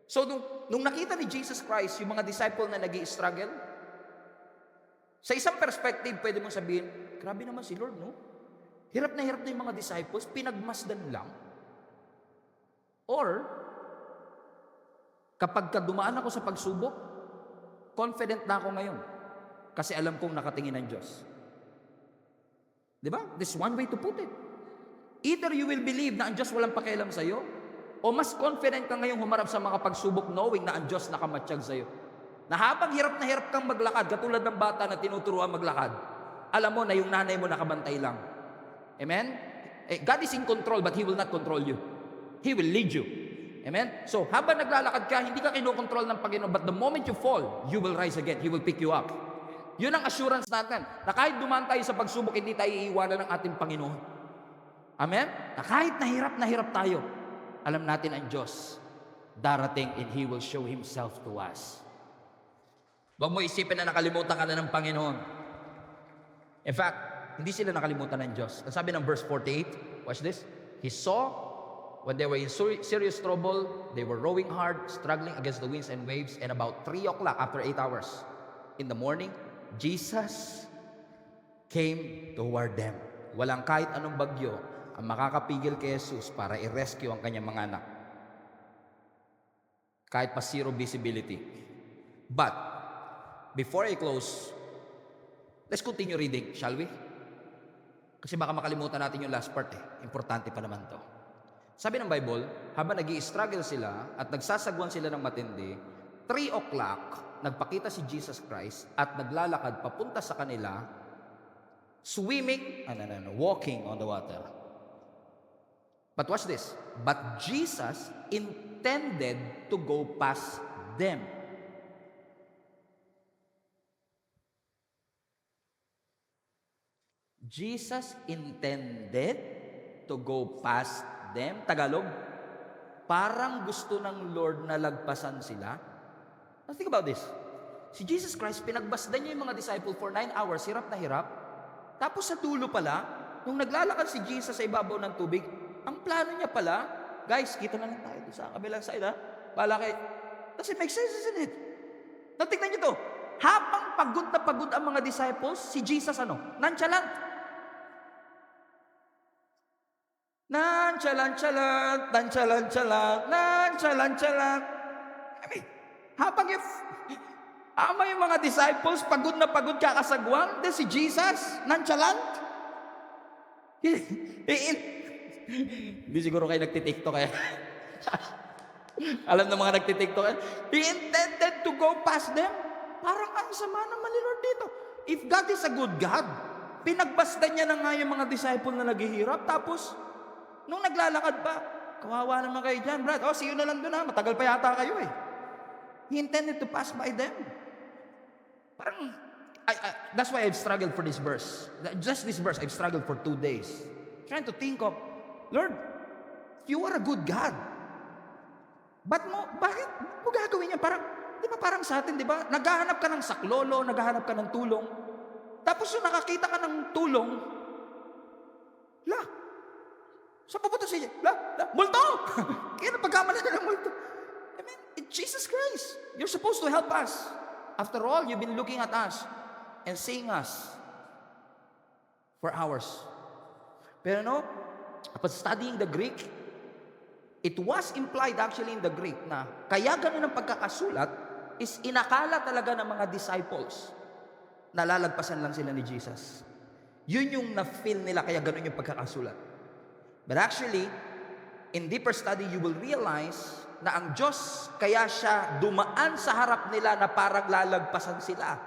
So, nung nakita ni Jesus Christ, yung mga disciple na nag-i-struggle, sa isang perspective, pwede mong sabihin, grabe naman si Lord, no? Hirap na yung mga disciples, pinagmasdan lang. Or, kapag dumaan ako sa pagsubok, confident na ako ngayon. Kasi alam kong nakatingin ng Diyos. Diba? This is one way to put it. Either you will believe na ang Diyos walang pakialam sa'yo, o mas confident ka ngayong humarap sa mga pagsubok knowing na ang Diyos nakamatsyag sa'yo. Na habang hirap na hirap kang maglakad, katulad ng bata na tinuturuan maglakad, alam mo na yung nanay mo nakabantay lang. Amen? God is in control but He will not control you. He will lead you. Amen? So, habang naglalakad ka, hindi ka kinokontrol ng Panginoon, but the moment you fall, you will rise again. He will pick you up. Yun ang assurance natin, na kahit dumaan tayo sa pagsubok, hindi tayo iiwanan ng ating Panginoon. Amen? Na kahit na hirap tayo, alam natin ang Diyos darating and He will show Himself to us. Huwag mo isipin na nakalimutan ka na ng Panginoon. In fact, hindi sila nakalimutan ng Diyos. Ang sabi ng verse 48, watch this. He saw when they were in serious trouble, they were rowing hard, struggling against the winds and waves, and about 3 o'clock, after 8 hours in the morning, Jesus came toward them. walang kahit anong bagyo ang makakapigil kay Jesus para i-rescue ang kanyang mga anak. Kahit pa zero visibility. But, before I close, let's continue reading, shall we? Kasi baka makalimutan natin yung last part Importante pa naman to. Sabi ng Bible, habang nag-i-struggle sila at nagsasagwan sila ng matindi, 3 o'clock, nagpakita si Jesus Christ at naglalakad papunta sa kanila, walking on the water. But watch this. But Jesus intended to go past them. Jesus intended to go past them. Tagalog, parang gusto ng Lord na lagpasan sila. Now think about this. Si Jesus Christ, pinagbasdan niya yung mga disciple for 9 hours, hirap na hirap. Tapos sa dulo pala, nung naglalakad si Jesus sa ibabaw ng tubig, ang plano niya pala, guys, kita na lang tayo sa kabilang side Bala kay, does it make sense, isn't it? Now tignan niyo to. Habang pagod na pagod ang mga disciples, si Jesus nonchalant. Nonchalant. I mean, habang yung mga disciples, pagod na pagod kakasagwan, then si Jesus, nonchalant. Hindi siguro kayo nagtitiktok kaya. Alam ng mga nagtitiktok kaya. He intended to go past them. Parang ang sama naman ni Lord dito. If God is a good God, pinagbasdan niya na nga yung mga disciple na naghihirap. Tapos, nung naglalakad pa, kawawa naman kayo dyan, Brad. See you na lang doon matagal pa yata kayo He intended to pass by them. Parang, that's why I've struggled for this verse. Just this verse, I've struggled for 2 days. Trying to think of, Lord, you are a good God. Bakit mo gagawin yan? Parang, di ba parang sa atin, di ba? Naghahanap ka ng saklolo, naghahanap ka ng tulong. Tapos yung nakakita ka ng tulong, saan pupunta siya? Multo! Kaya napagkamala na ng multo. I mean, Jesus Christ, you're supposed to help us. After all, you've been looking at us and seeing us for hours. Pero upon studying the Greek, it was implied actually in the Greek na kaya ganun ang pagkakasulat is inakala talaga ng mga disciples na lalagpasan lang sila ni Jesus. Yun yung na-feel nila kaya ganun yung pagkakasulat. But actually, in deeper study, you will realize na ang Diyos kaya siya dumaan sa harap nila na parang lalagpasan sila.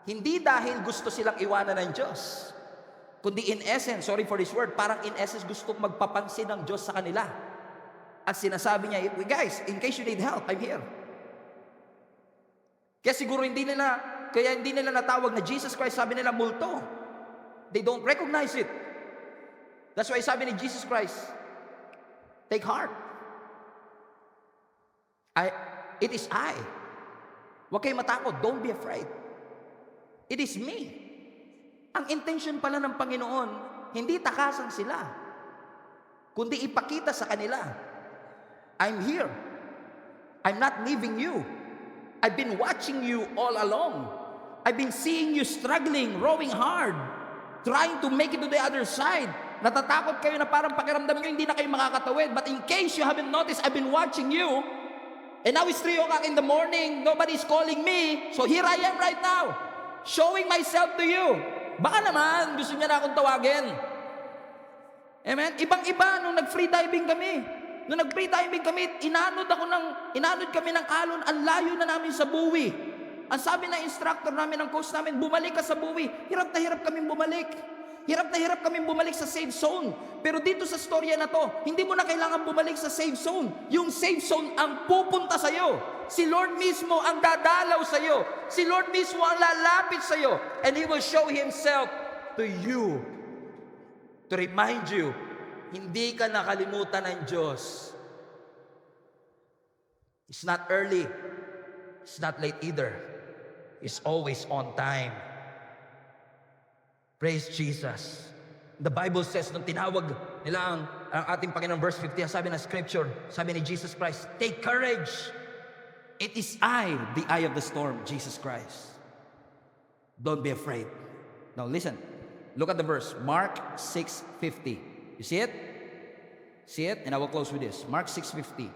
Hindi dahil gusto silang iwanan ng Diyos, kundi in essence, sorry for this word, parang in essence gustong magpapansin ng Diyos sa kanila. At sinasabi niya, guys, in case you need help, I'm here. Kaya siguro hindi nila natawag na Jesus Christ, sabi nila multo. They don't recognize it. That's why sabi ni Jesus Christ, take heart. It is I. Huwag kayo matakot, don't be afraid. It is me. Ang intention pala ng Panginoon, hindi takasan sila, kundi ipakita sa kanila, I'm here. I'm not leaving you. I've been watching you all along. I've been seeing you struggling, rowing hard, trying to make it to the other side. Natatakot kayo na parang pakiramdam nyo hindi na kayo makakatawid. But in case you haven't noticed, I've been watching you. And now it's 3 o'clock in the morning. Nobody's calling me. So here I am right now, showing myself to you. Baka naman, gusto niya na akong tawagin. Amen? Ibang-iba nung nag-free diving kami. Nung nag-free diving kami, inanod kami ng alon. Ang layo na namin sa buwi. Ang sabi ng instructor namin, ng coach namin, bumalik ka sa buwi. Hirap na hirap kaming bumalik. Hirap na hirap kaming bumalik sa safe zone. Pero dito sa storya na to, hindi mo na kailangan bumalik sa safe zone. Yung safe zone ang pupunta sa'yo. Si Lord mismo ang dadalaw sa'yo. Si Lord mismo ang lalapit sa'yo. And He will show Himself to you. To remind you, hindi ka nakalimutan ng Diyos. It's not early. It's not late either. It's always on time. Praise Jesus. The Bible says, nung tinawag nila ang ating Panginoon, verse 50, sabi ng Scripture, sabi ni Jesus Christ, take courage. It is I, the eye of the storm, Jesus Christ. Don't be afraid. Now listen, Look at the verse, Mark 6:50. You see it? See it? And I will close with this. Mark 6:50.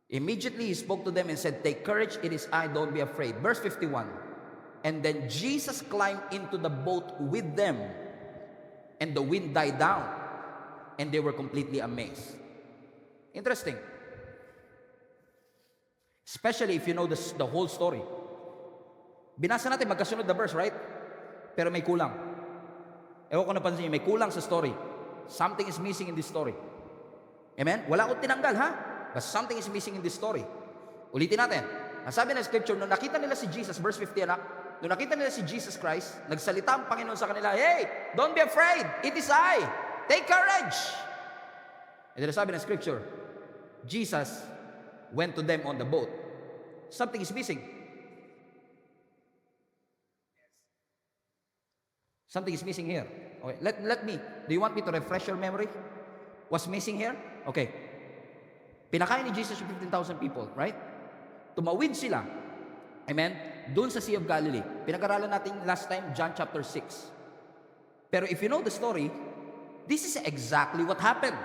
Immediately he spoke to them and said, "Take courage, it is I, don't be afraid." Verse 51. And then Jesus climbed into the boat with them, and the wind died down, and they were completely amazed. Interesting. Especially if you know the whole story. Binasa natin magkasunod na verse, right? Pero may kulang. Ewan ko napansin niyo, may kulang sa story. Something is missing in this story. Amen? Wala akong tinanggal, ha? But something is missing in this story. Ulitin natin. Ang sabi ng scripture, nung nakita nila si Jesus, verse 50, anak, nung nakita nila si Jesus Christ, nagsalita ang Panginoon sa kanila, "Hey, don't be afraid. It is I. Take courage." And then sabi ng scripture, Jesus went to them on the boat. Something is missing. Something is missing here. Okay, let me. Do you want me to refresh your memory? What's missing here? Okay. Pinakain ni Jesus yung 15,000 people, right? Tumawid sila. Amen? Doon sa Sea of Galilee. Pinag-aralan natin last time, John chapter 6. Pero if you know the story, this is exactly what happened.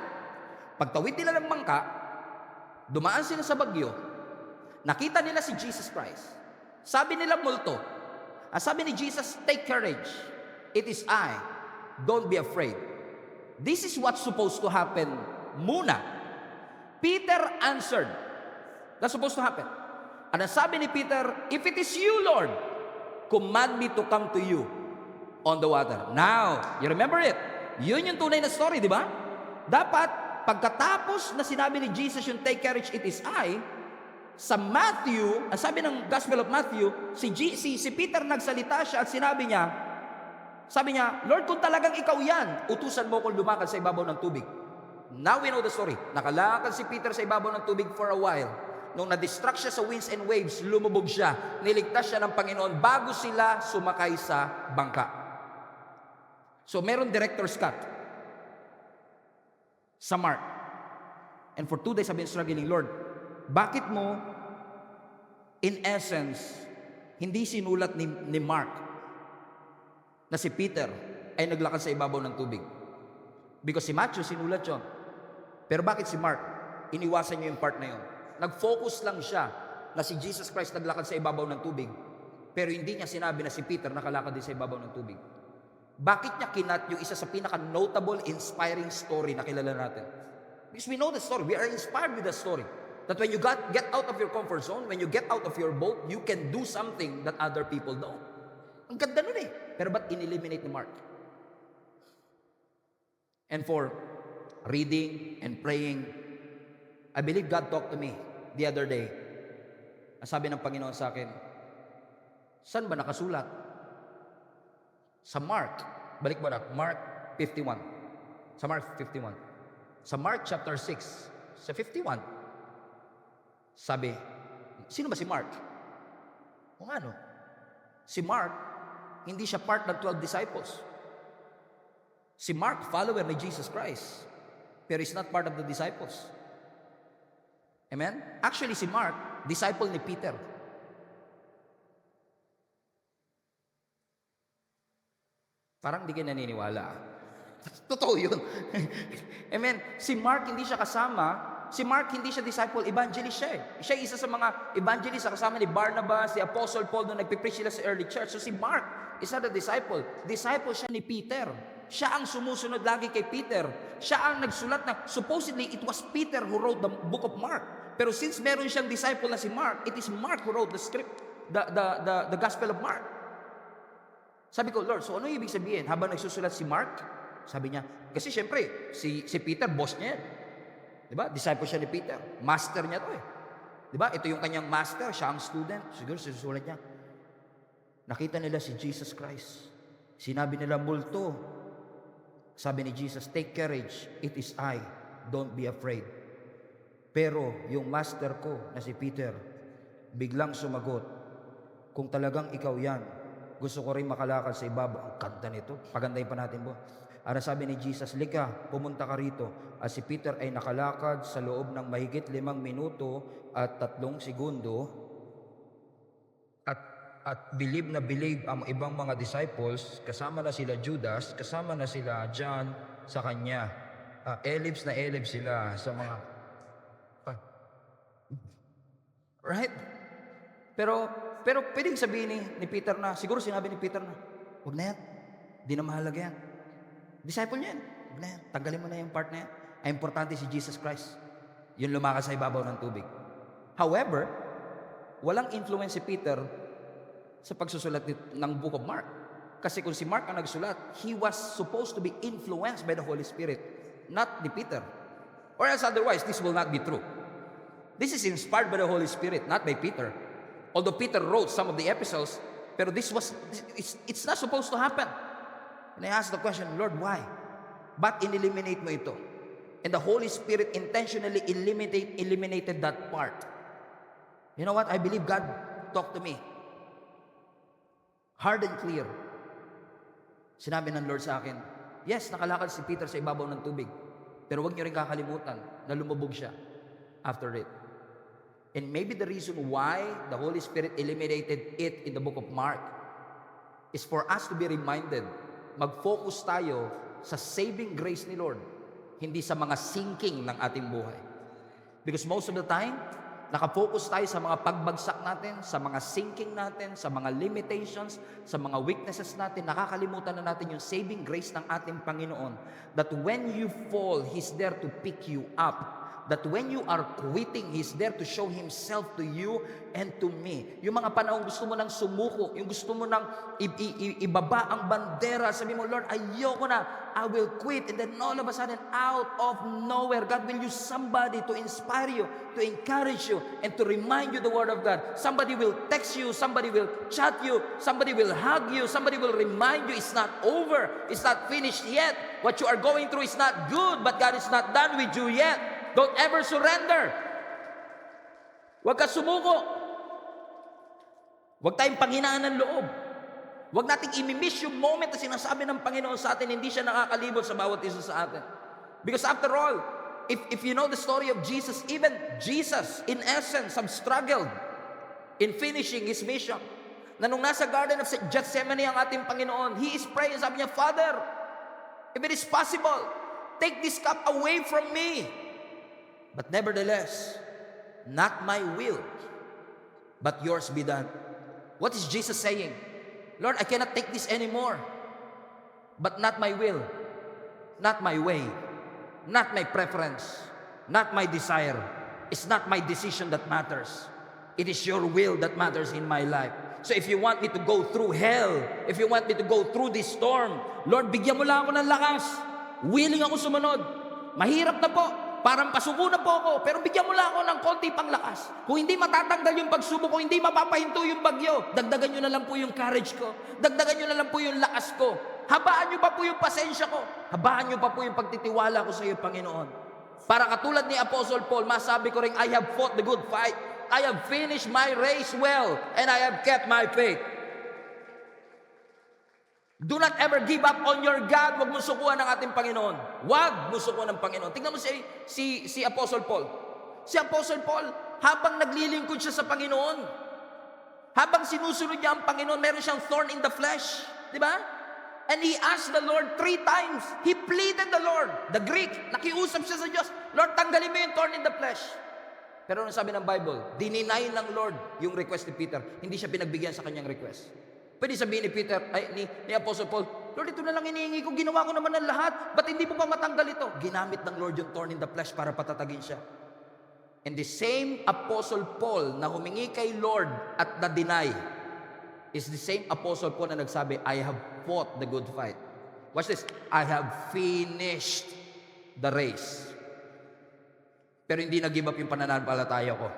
Pagtawid nila ng bangka, dumaan sila sa bagyo, nakita nila si Jesus Christ. Sabi nila multo. Sabi ni Jesus, "Take courage. It is I. Don't be afraid." This is what's supposed to happen muna. Peter answered. That's supposed to happen. And ang sabi ni Peter, "If it is you, Lord, command me to come to you on the water." Now, you remember it? Yun yung tunay na story, di ba? Dapat, pagkatapos na sinabi ni Jesus yung "Take courage, it is I," sa Matthew, ang sabi ng Gospel of Matthew, si Peter nagsalita siya at sabi niya, "Lord, kung talagang ikaw yan, utusan mo kong lumakad sa ibabaw ng tubig." Now we know the story. Nakalakad si Peter sa ibabaw ng tubig for a while. Nung na-distract siya sa winds and waves, lumubog siya. Niligtas siya ng Panginoon bago sila sumakay sa bangka. So meron director's cut sa Mark. And for 2 days I've been struggling, "Lord, bakit mo, in essence, hindi sinulat ni Mark na si Peter ay naglakad sa ibabaw ng tubig?" Because si Matthew sinulat yun. Pero bakit si Mark? Iniwasan niyo yung part na yun. Nag-focus lang siya na si Jesus Christ naglakad sa ibabaw ng tubig. Pero hindi niya sinabi na si Peter nakalakad din sa ibabaw ng tubig. Bakit niya kinat yung isa sa pinaka-notable, inspiring story na kilala natin? Because we know the story. We are inspired with the story. That when you get out of your comfort zone, when you get out of your boat, you can do something that other people don't. Ang ganda nun eh. Pero ba't in-eliminate ni Mark? And for reading and praying, I believe God talked to me the other day. Ang sabi ng Panginoon sa akin, "Saan ba nakasulat?" Sa Mark. Balik ba na? Mark 51. Sa Mark 51. Sa Mark chapter 6, sa 51, sabi, sino ba si Mark? Kung ano? Si Mark, hindi siya part ng 12 disciples. Si Mark, follower ni Jesus Christ, pero is not part of the disciples. Amen? Actually, si Mark, disciple ni Peter. Parang di kayo naniniwala. Totoo yun. Amen? Si Mark, hindi siya kasama. Si Mark, hindi siya disciple, evangelist siya eh. Siya isa sa mga evangelist sa kasama ni Barnabas, si Apostle Paul, nung nagpipreach sila sa early church. So si Mark is not a disciple. Disciple siya ni Peter. Siya ang sumusunod lagi kay Peter. Siya ang nagsulat na, supposedly, it was Peter who wrote the book of Mark. Pero since meron siyang disciple na si Mark, it is Mark who wrote the script, the Gospel of Mark. Sabi ko, "Lord, so ano ibig sabihin? Habang nagsusulat si Mark," sabi niya, kasi syempre, si Peter, boss niya yan. Diba? Disciple siya ni Peter. Master niya to eh. Diba? Ito yung kanyang master, siya ang student. Siguro susulat niya, nakita nila si Jesus Christ. Sinabi nila multo. Sabi ni Jesus, "Take courage, it is I, don't be afraid." Pero yung master ko na si Peter, biglang sumagot, "Kung talagang ikaw yan, gusto ko rin makalakad sa ibabaw." Ang kanta nito. Pagandahin pa natin po. Ano sabi ni Jesus, "Lika, pumunta ka rito." At si Peter ay nakalakad sa loob ng mahigit 5 minuto at 3 segundo. At at believe na believe ang ibang mga disciples, kasama na sila Judas, kasama na sila John sa kanya. Elibs na elibs sila sa mga... Right? Pero pwedeng sabihin ni Peter na, siguro sinabi ni Peter na, huwag na yan. Di na mahalaga yan. Disciple niya yan. Huwag na yan. Tanggalin mo na yung part na yan. Ang importante si Jesus Christ. Yun lumakas sa ibabaw ng tubig. However, walang influence si Peter sa pagsusulat ng Book of Mark. Kasi kung si Mark ang nagsulat, he was supposed to be influenced by the Holy Spirit, not ni Peter. Or else otherwise, this will not be true. This is inspired by the Holy Spirit, not by Peter. Although Peter wrote some of the epistles, pero it's not supposed to happen. And I asked the question, Lord, why? Ba't in-eliminate mo ito? And the Holy Spirit intentionally eliminated that part. You know what? I believe God talked to me. Hard and clear. Sinabi ng Lord sa akin, yes, nakalakad si Peter sa ibabaw ng tubig. Pero huwag niyo rin kakalimutan na lumubog siya after it. And maybe the reason why the Holy Spirit eliminated it in the book of Mark is for us to be reminded, mag-focus tayo sa saving grace ni Lord, hindi sa mga sinking ng ating buhay. Because most of the time, nakafocus tayo sa mga pagbagsak natin, sa mga sinking natin, sa mga limitations, sa mga weaknesses natin. Nakakalimutan na natin yung saving grace ng ating Panginoon. That when you fall, He's there to pick you up. That when you are quitting, He's there to show Himself to you and to me. Yung mga panahon gusto mo nang sumuko, yung gusto mo nang ibaba ang bandera, sabi mo, Lord, ayoko na, I will quit. And then all of a sudden, out of nowhere, God will use somebody to inspire you, to encourage you, and to remind you the Word of God. Somebody will text you, somebody will chat you, somebody will hug you, somebody will remind you it's not over, it's not finished yet. What you are going through is not good, but God is not done with you yet. Don't ever surrender. Huwag ka sumuko. Huwag tayong panghinaan ng loob. Huwag nating i-miss yung moment na sinasabi ng Panginoon sa atin, hindi siya nakakalibot sa bawat isa sa atin. Because after all, if you know the story of Jesus, even Jesus, in essence, have struggled in finishing His mission. Na nung nasa Garden of Gethsemane ang ating Panginoon, He is praying, sabi niya, Father, if it is possible, take this cup away from me. But nevertheless, not my will, but yours be done. What is Jesus saying? Lord, I cannot take this anymore. But not my will, not my way, not my preference, not my desire. It's not my decision that matters. It is your will that matters in my life. So if you want me to go through hell, if you want me to go through this storm, Lord, bigyan mo lang ako ng lakas. Willing ako sumunod. Mahirap na po. Parang pasuko na po ako, pero bigyan mo lang ako ng konti pang lakas. Kung hindi matatanggal yung pagsubok, kung hindi mapapahinto yung bagyo, dagdagan nyo na lang po yung courage ko. Dagdagan nyo na lang po yung lakas ko. Habaan nyo pa po yung pasensya ko. Habaan nyo pa po yung pagtitiwala ko sa iyo, Panginoon. Para katulad ni Apostle Paul, masabi ko rin, I have fought the good fight. I have finished my race well, and I have kept my faith. Do not ever give up on your God. Huwag mo sukuan ng ating Panginoon. Huwag mo sukuan ng Panginoon. Tingnan mo si Apostle Paul. Si Apostle Paul, habang naglilingkod siya sa Panginoon, habang sinusunod niya ang Panginoon, meron siyang thorn in the flesh. Di ba? And he asked the Lord 3 times. He pleaded the Lord. The Greek, nakiusap siya sa Diyos. Lord, tanggalin mo yung thorn in the flesh. Pero ano sabi ng Bible? Dininay ng Lord yung request ni Peter. Hindi siya pinagbigyan sa kanyang request. Pwede sabihin ni Peter, ni Apostle Paul, Lord, ito na lang hinihingi ko, ginawa ko naman ng lahat, ba't hindi mo pa matanggal ito? Ginamit ng Lord yung thorn in the flesh para patatagin siya. And the same Apostle Paul na humingi kay Lord at na-deny is the same Apostle Paul na nagsabi, I have fought the good fight. Watch this, I have finished the race. Pero hindi nag-give up yung pananampalataya ko.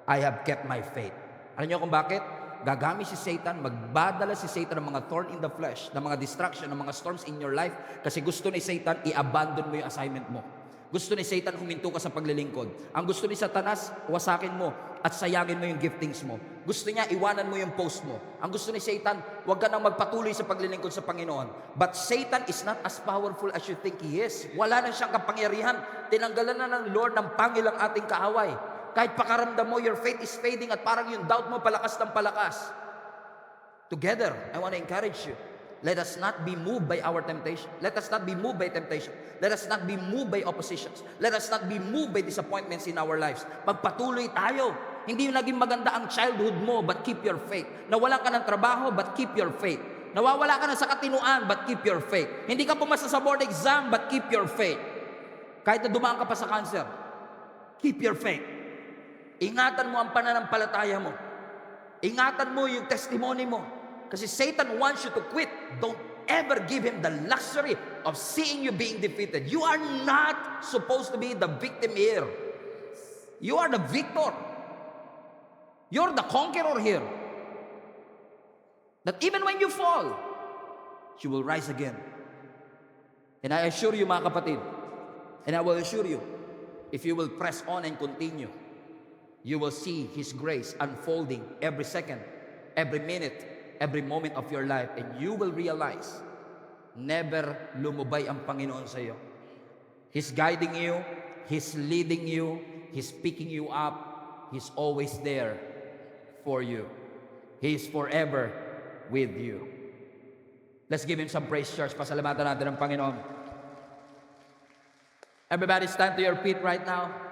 I have kept my faith. Alam niyo kung bakit? Gagamit si Satan, magbadala si Satan ng mga thorn in the flesh, ng mga distraction, ng mga storms in your life, kasi gusto ni Satan, i-abandon mo yung assignment mo. Gusto ni Satan, huminto ka sa paglilingkod. Ang gusto ni Satanas, wasakin mo at sayangin mo yung giftings mo. Gusto niya, iwanan mo yung post mo. Ang gusto ni Satan, huwag ka nang magpatuloy sa paglilingkod sa Panginoon. But Satan is not as powerful as you think he is. Wala na siyang kapangyarihan. Tinanggalan na ng Lord ng pangil ang ating kaaway. Kahit pakaramdam mo, your faith is fading at parang yung doubt mo palakas ng palakas. Together, I want to encourage you. Let us not be moved by our temptation. Let us not be moved by temptation. Let us not be moved by oppositions. Let us not be moved by disappointments in our lives. Magpatuloy tayo. Hindi yung naging maganda ang childhood mo, but keep your faith. Nawalan ka ng trabaho, but keep your faith. Nawawala ka na sa katinuan, but keep your faith. Hindi ka pumasa sa board exam, but keep your faith. Kahit na dumaan ka pa sa cancer, keep your faith. Ingatan mo ang pananampalataya mo. Ingatan mo yung testimony mo. Kasi Satan wants you to quit. Don't ever give him the luxury of seeing you being defeated. You are not supposed to be the victim here. You are the victor. You're the conqueror here. That even when you fall, you will rise again. And I assure you, mga kapatid, and I will assure you, if you will press on and continue, you will see His grace unfolding every second, every minute, every moment of your life, and you will realize, never lumubay ang Panginoon sa iyo. He's guiding you, He's leading you, He's picking you up, He's always there for you. He is forever with you. Let's give Him some praise, church. Pasalamatan natin ang Panginoon. Everybody stand to your feet right now.